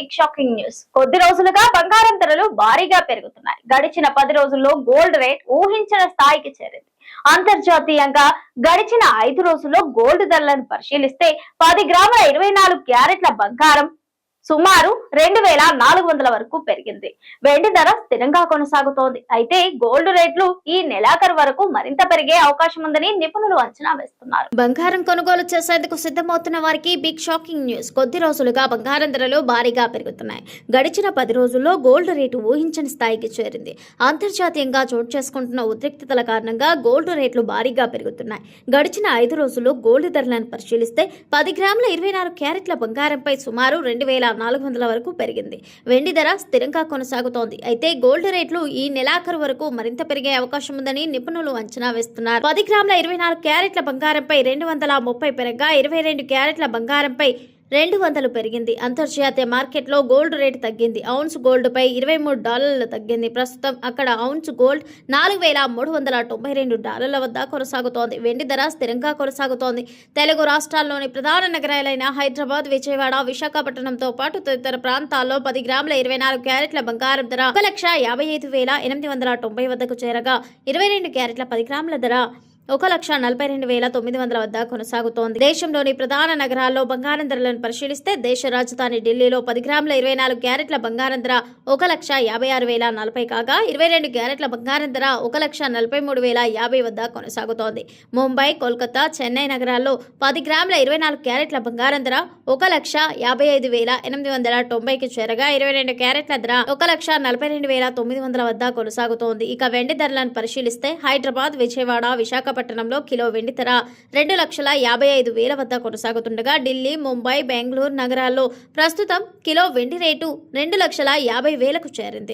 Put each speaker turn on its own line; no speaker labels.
Big shocking news. కొద్ది రోజులుగా బంగారం ధరలు భారీగా పెరుగుతున్నాయి. గడిచిన 10 రోజుల్లో గోల్డ్ రేట్ ఊహించిన స్థాయికి చేరింది. అంతర్జాతీయంగా గడిచిన 5 రోజుల్లో గోల్డ్ ధరలను పరిశీలిస్తే 10 గ్రాముల 24 క్యారెట్ల బంగారం సుమారు 2400 వరకు పెరిగింది. వెండి ధర స్థిరంగా కొనసాగుతోంది. అయితే గోల్డ్ రేట్లు ఈ నెలాఖరు వరకు మరింత పెరిగే అవకాశం ఉందని నిపుణులు అంచనా వేస్తున్నారు. బంగారం కొనుగోలు చేసేందుకు సిద్ధమవుతున్న వారికి బిగ్ షాకింగ్ న్యూస్. కొద్ది రోజులుగా బంగారం ధరలు భారీగా పెరుగుతున్నాయి. గడిచిన 10 రోజుల్లో గోల్డ్ రేటు ఊహించని స్థాయికి చేరింది. అంతర్జాతీయంగా చోటు చేసుకుంటున్న ఉద్రిక్తతల కారణంగా గోల్డ్ రేట్లు భారీగా పెరుగుతున్నాయి. గడిచిన 5 రోజుల్లో గోల్డ్ ధరలను పరిశీలిస్తే 10 గ్రాముల 24 క్యారెట్ల బంగారంపై సుమారు 2400 వరకు పెరిగింది. వెండి ధర స్థిరంగా కొనసాగుతోంది. అయితే గోల్డ్ రేట్లు ఈ నెలాఖరు వరకు మరింత పెరిగే అవకాశం ఉందని నిపుణులు అంచనా వేస్తున్నారు. 10 గ్రాముల 24 క్యారెట్ల బంగారంపై 230 పెరగ్గా 22 క్యారెట్ల బంగారంపై 200 పెరిగింది. అంతర్జాతీయ మార్కెట్లో గోల్డ్ రేటు తగ్గింది. ఔన్స్ గోల్డ్ పై $23 తగ్గింది. ప్రస్తుతం అక్కడ ఔన్స్ గోల్డ్ $4392 వద్ద కొనసాగుతోంది. వెండి ధర స్థిరంగా కొనసాగుతోంది. తెలుగు రాష్ట్రాల్లోని ప్రధాన నగరాలైన హైదరాబాద్, విజయవాడ, విశాఖపట్నంతో పాటు తదితర ప్రాంతాల్లో 10 గ్రాముల 24 క్యారెట్ల బంగారం ధర 1,55,890 వద్దకు చేరగా 22 క్యారెట్ల 10 గ్రాముల ధర 1,42,900 వద్ద కొనసాగుతోంది. దేశంలోని ప్రధాన నగరాల్లో బంగారం ధరలను పరిశీలిస్తే దేశ రాజధాని ఢిల్లీలో 10 గ్రాముల 24 క్యారెట్ల బంగారం ధర 1,56,040 కాగా 22 క్యారెట్ల బంగారం ధర 1,43,050 వద్ద కొనసాగుతోంది. ముంబై, కోల్కతా, చెన్నై నగరాల్లో 10 గ్రాముల 24 క్యారెట్ల బంగారం ధర 1,55,890కి చేరగా 22 క్యారెట్ల ధర 1,42,900 వద్ద కొనసాగుతోంది. ఇక వెండి ధరలను పరిశీలిస్తే హైదరాబాద్, విజయవాడ, విశాఖపట్నంలో కిలో వెండి ధర 2,55,000 వద్ద కొనసాగుతుండగా ఢిల్లీ, ముంబై, బెంగళూరు నగరాల్లో ప్రస్తుతం కిలో వెండి రేటు 2,50,000కు చేరింది.